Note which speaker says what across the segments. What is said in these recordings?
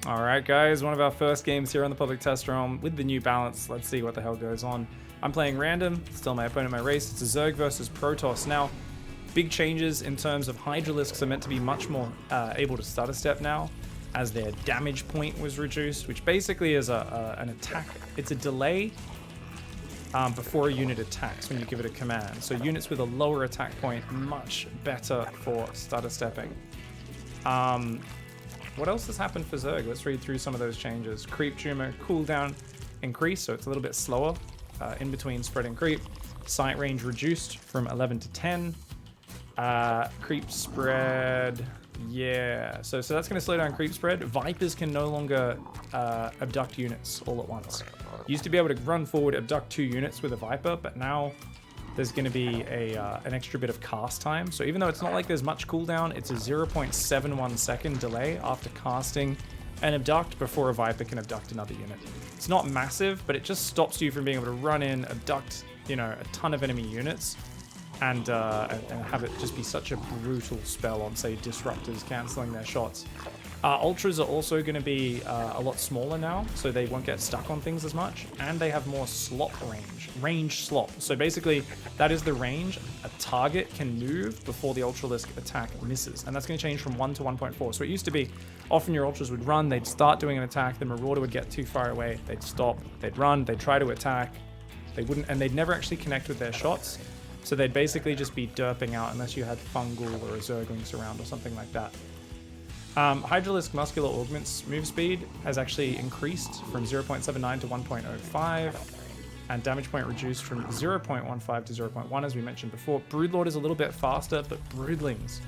Speaker 1: Alright guys, one of our first games here on the public test realm with the new balance. Let's see what the hell goes on. I'm playing random, still my opponent in my race. It's a Zerg versus Protoss. Now, big changes in terms of Hydralisks are meant to be much more able to stutter step now, as their damage point was reduced, which basically is an attack. It's a delay before a unit attacks when you give it a command. So units with a lower attack point, much better for stutter stepping. What else has happened for Zerg? Let's read through some of those changes. Creep tumor cooldown increased, so it's a little bit slower in between spread and creep. Sight range reduced from 11 to 10. Creep spread, yeah. So that's going to slow down creep spread. Vipers can no longer abduct units all at once. Used to be able to run forward, abduct 2 units with a Viper, but now there's going to be an extra bit of cast time. So even though it's not like there's much cooldown, it's a 0.71 second delay after casting an abduct before a Viper can abduct another unit. It's not massive, but it just stops you from being able to run in, abduct, you know, a ton of enemy units and have it just be such a brutal spell on, say, disruptors canceling their shots. Ultras are also going to be a lot smaller now, so they won't get stuck on things as much, and they have more slop range slop. So basically, that is the range a target can move before the Ultralisk attack misses, and that's going to change from 1 to 1.4. So it used to be, often your Ultras would run, they'd start doing an attack, the Marauder would get too far away, they'd stop, they'd run, they'd try to attack, they wouldn't, and they'd never actually connect with their shots. So they'd basically just be derping out unless you had Fungal or a Zerglings around or something like that. Hydralisk Muscular Augment's move speed has actually increased from 0.79 to 1.05, and damage point reduced from 0.15 to 0.1, as we mentioned before. Broodlord is a little bit faster, but Broodlings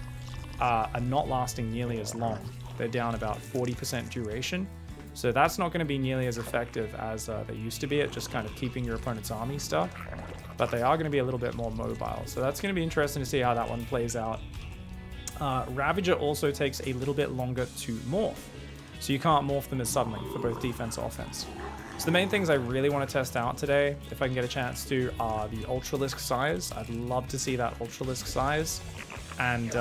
Speaker 1: are not lasting nearly as long. They're down about 40% duration, so that's not going to be nearly as effective as they used to be at just kind of keeping your opponent's army stuck, but they are going to be a little bit more mobile, so that's going to be interesting to see how that one plays out. Ravager also takes a little bit longer to morph, so you can't morph them as suddenly for both defense and offense. So the main things I really want to test out today, if I can get a chance to, are the Ultralisk size. I'd love to see that Ultralisk size, and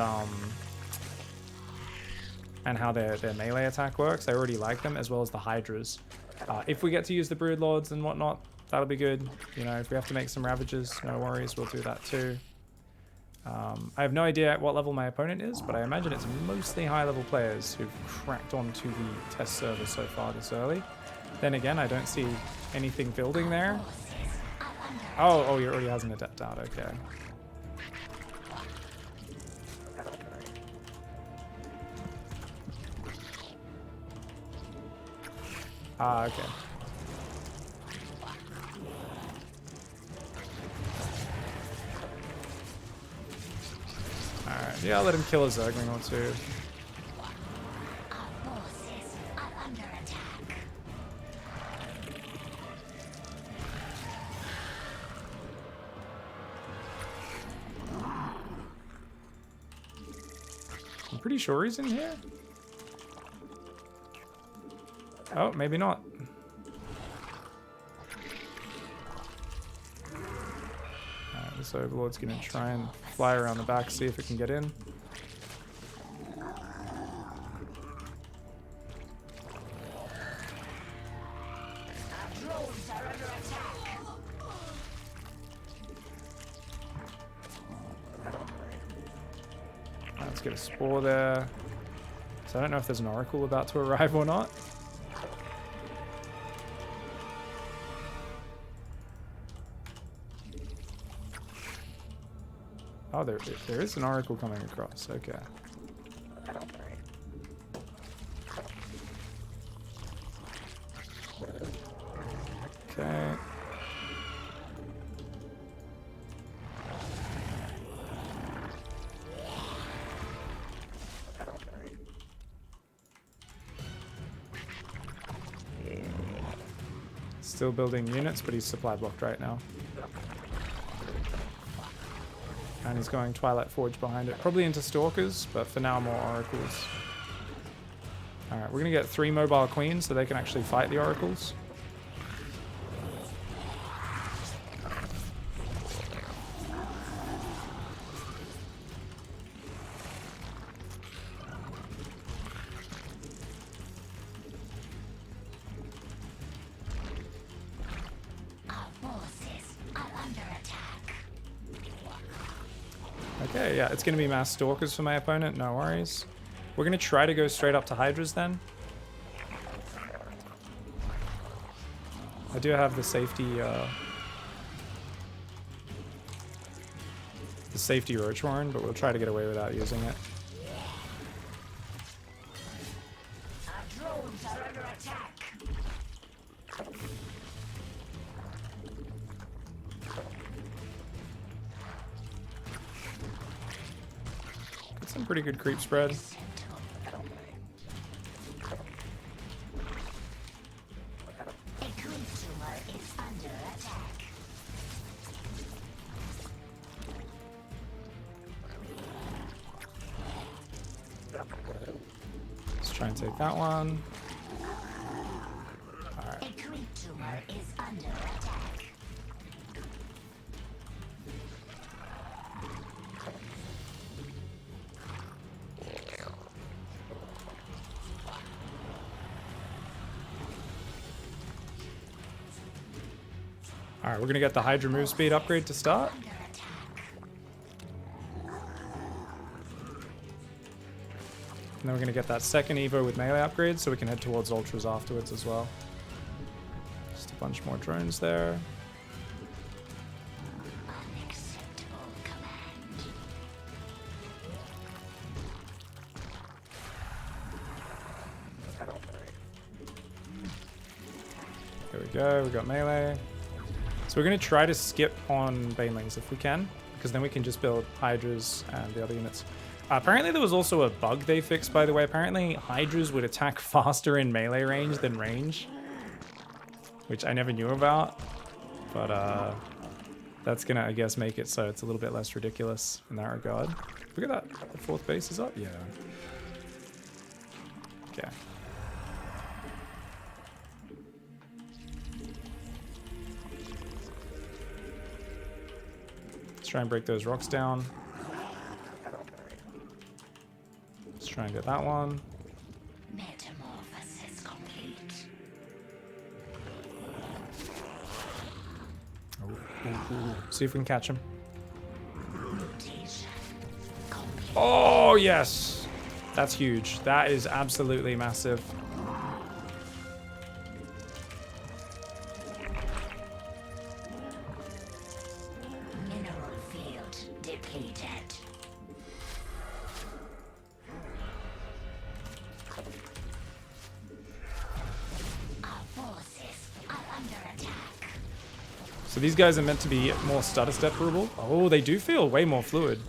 Speaker 1: how their melee attack works. I already like them, as well as the Hydras. If we get to use the Broodlords and whatnot, that'll be good. You know, if we have to make some Ravagers, no worries, we'll do that too. I have no idea what level my opponent is, but I imagine it's mostly high-level players who've cracked onto the test server so far this early. Then again, I don't see anything building there. Oh, he already has an Adept out, okay. Okay. Alright, yeah, I'll let him kill a Zergling or two.
Speaker 2: Our forces are under attack.
Speaker 1: I'm pretty sure he's in here. Oh, maybe not. Alright, this Overlord's gonna try and fly around the back, see if it can get in.
Speaker 2: Drones are under attack.
Speaker 1: Let's get a Spore there. So I don't know if there's an Oracle about to arrive or not. Oh, there is an Oracle coming across. Okay. Okay. Still building units, but he's supply blocked right now. And he's going Twilight Forge behind it. Probably into Stalkers, but for now more Oracles. Alright, we're going to get 3 mobile Queens so they can actually fight the Oracles. Okay, yeah, it's going to be mass stalkers for my opponent. No worries. We're going to try to go straight up to Hydras then. I do have the safety roach horn, but we'll try to get away without using it.
Speaker 2: Our drones are under attack.
Speaker 1: Got some pretty good creep spread.
Speaker 2: A creep tumor is under attack.
Speaker 1: Let's try and take that one.
Speaker 2: A creep tumor is under attack.
Speaker 1: Alright, we're going to get the Hydra move speed upgrade to start.
Speaker 2: Under attack.
Speaker 1: And then we're going to get that second Evo with melee upgrade so we can head towards Ultras afterwards as well. Just a bunch more drones there.
Speaker 2: Unacceptable command.
Speaker 1: There we go, we got melee. So we're going to try to skip on Banelings if we can, because then we can just build Hydras and the other units. Apparently there was also a bug they fixed, by the way. Apparently Hydras would attack faster in melee range than range, which I never knew about. But that's going to, I guess, make it so it's a little bit less ridiculous in that regard. Look at that. The fourth base is up? Yeah. Okay. Let's try and break those rocks down. Let's try and get that one.
Speaker 2: Metamorphosis complete.
Speaker 1: See if we can catch him.
Speaker 2: Mutation complete.
Speaker 1: Oh, yes. That's huge. That is absolutely massive.
Speaker 2: Mineral field depleted. Our forces are under attack.
Speaker 1: So these guys are meant to be more stutter stepperable. Oh, they do feel way more fluid.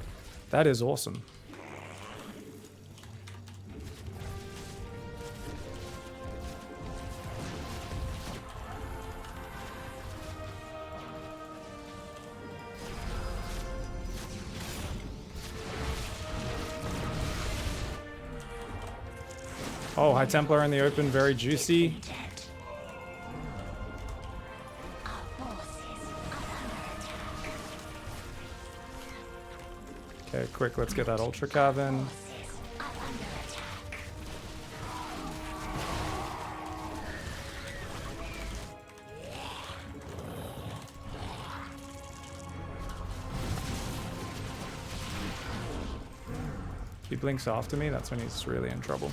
Speaker 1: That is awesome. Oh, High Templar in the open, very juicy.
Speaker 2: Dead. Our forces are under attack.
Speaker 1: Okay, quick, let's get that Ultra Cavern.
Speaker 2: Forces are under attack.
Speaker 1: If he blinks after me, that's when he's really in trouble.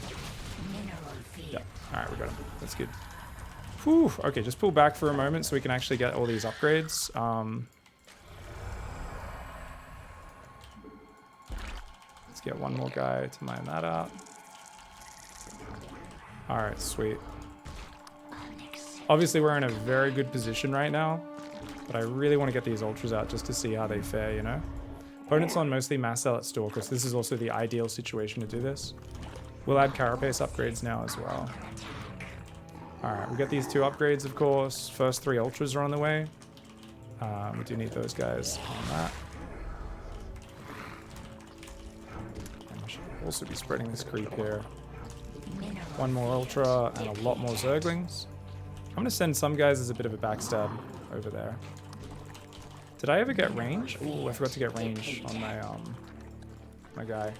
Speaker 2: Mineral field.
Speaker 1: Yeah, alright, we got him. That's good. Whew, okay, just pull back for a moment so we can actually get all these upgrades. Let's get one more guy to mine that out. Alright, sweet.
Speaker 2: Unacceptable.
Speaker 1: Obviously, we're in a very good position right now, but I really want to get these Ultras out just to see how they fare, you know? Opponents on mostly Mass Zealot Stalkers. This is also the ideal situation to do this. We'll add Carapace upgrades now as well. Alright, we got these two upgrades, of course. First 3 Ultras are on the way. We do need those guys on that. And we should also be spreading this creep here.
Speaker 2: Mineral
Speaker 1: One more Ultra and a lot more Zerglings. I'm going to send some guys as a bit of a backstab over there. Did I ever get range? Ooh, I forgot to get range on my my guy.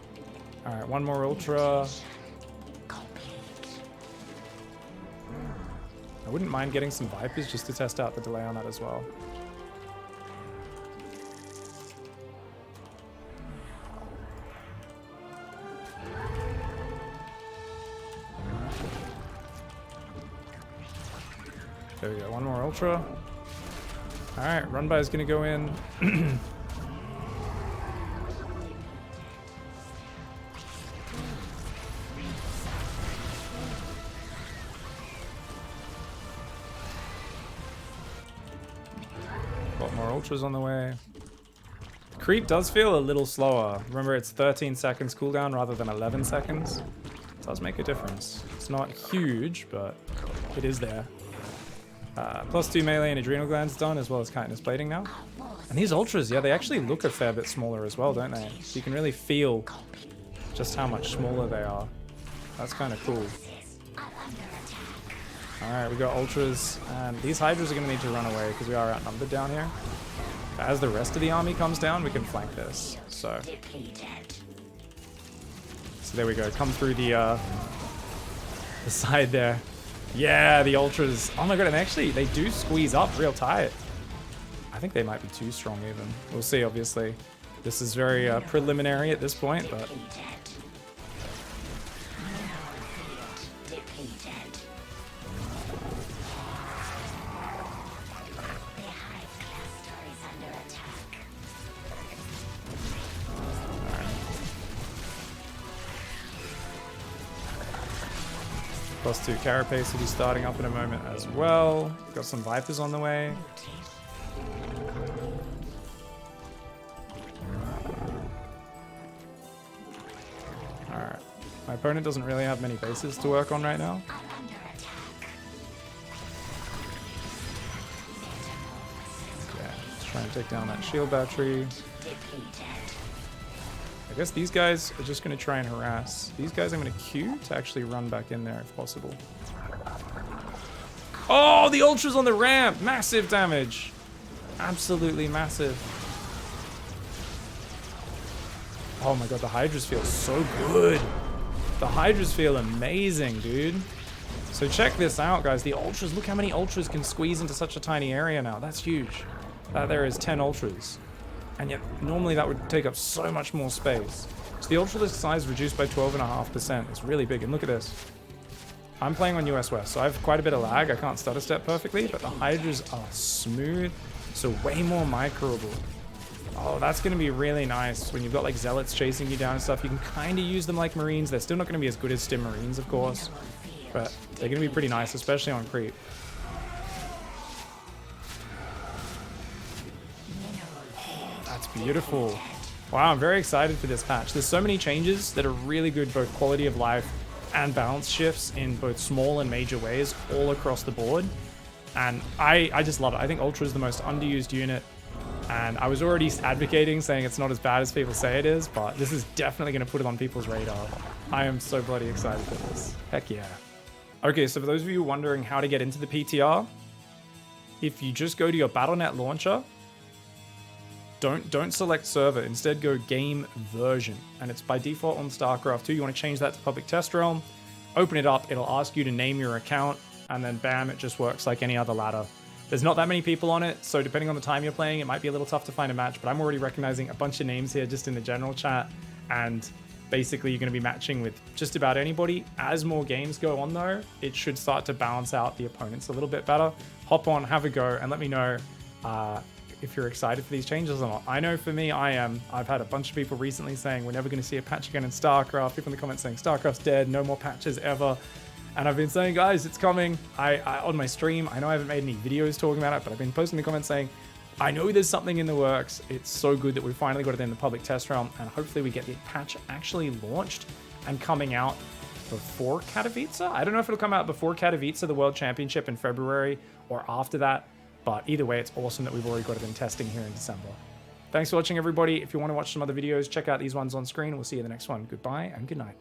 Speaker 1: Alright, one more Ultra.
Speaker 2: complete.
Speaker 1: I wouldn't mind getting some Vipers just to test out the delay on that as well. There we go, one more Ultra. Alright, run by is gonna go in. Got more Ultras on the way. Creep does feel a little slower. Remember, it's 13 seconds cooldown rather than 11 seconds. It does make a difference. It's not huge, but it is there. +2 melee and adrenal glands done, as well as chitinous plating now. And these Ultras, yeah, they actually look a fair bit smaller as well, don't they? So you can really feel just how much smaller they are. That's kind of cool. Alright, we got Ultras, and these Hydras are going to need to run away because we are outnumbered down here. As the rest of the army comes down, we can flank this. So there we go. Come through the side there. Yeah, the Ultras. Oh my god, and actually, they do squeeze up real tight. I think they might be too strong even. We'll see, obviously. This is very preliminary at this point, but... +2 Carapace will be starting up in a moment as well. Got some Vipers on the way. Alright. My opponent doesn't really have many bases to work on right now. Yeah, let's try and take down that shield battery. I guess these guys are just going to try and harass. These guys I'm going to queue to actually run back in there if possible. Oh, the Ultras on the ramp! Massive damage! Absolutely massive. Oh my god, the Hydras feel so good. The Hydras feel amazing, dude. So check this out, guys. The Ultras, look how many Ultras can squeeze into such a tiny area now. That's huge. That there is 10 Ultras. And yet, normally that would take up so much more space. So the Ultralisk size reduced by 12.5%. It's really big. And look at this. I'm playing on US West, so I have quite a bit of lag. I can't stutter step perfectly, but the Hydras are smooth, so way more microable. Oh, that's going to be really nice when you've got like Zealots chasing you down and stuff. You can kind of use them like Marines. They're still not going to be as good as Stim Marines, of course, but they're going to be pretty nice, especially on creep. That's beautiful. Wow, I'm very excited for this patch. There's so many changes that are really good, both quality of life and balance shifts in both small and major ways all across the board. And I just love it. I think Ultra is the most underused unit. And I was already advocating, saying it's not as bad as people say it is, but this is definitely going to put it on people's radar. I am so bloody excited for this. Heck yeah. Okay, so for those of you wondering how to get into the PTR, if you just go to your Battle.net launcher, don't select server, instead go game version, and it's by default on StarCraft 2. You want to change that to public test realm, open it up, it'll ask you to name your account, and then bam, it just works like any other ladder. There's not that many people on it, so depending on the time you're playing, it might be a little tough to find a match, but I'm already recognizing a bunch of names here just in the general chat, and basically you're going to be matching with just about anybody. As more games go on though, it should start to balance out the opponents a little bit better. Hop on, have a go, and let me know if you're excited for these changes or not. I know for me, I am. I've had a bunch of people recently saying we're never going to see a patch again in StarCraft. People in the comments saying StarCraft's dead, no more patches ever. And I've been saying, guys, it's coming. I on my stream, I know I haven't made any videos talking about it, but I've been posting in the comments saying, I know there's something in the works. It's so good that we finally got it in the public test realm, and hopefully we get the patch actually launched and coming out before Katowice. I don't know if it'll come out before Katowice, the World Championship in February, or after that. But either way, it's awesome that we've already got it in testing here in December. Thanks for watching, everybody. If you want to watch some other videos, check out these ones on screen. We'll see you in the next one. Goodbye and good night.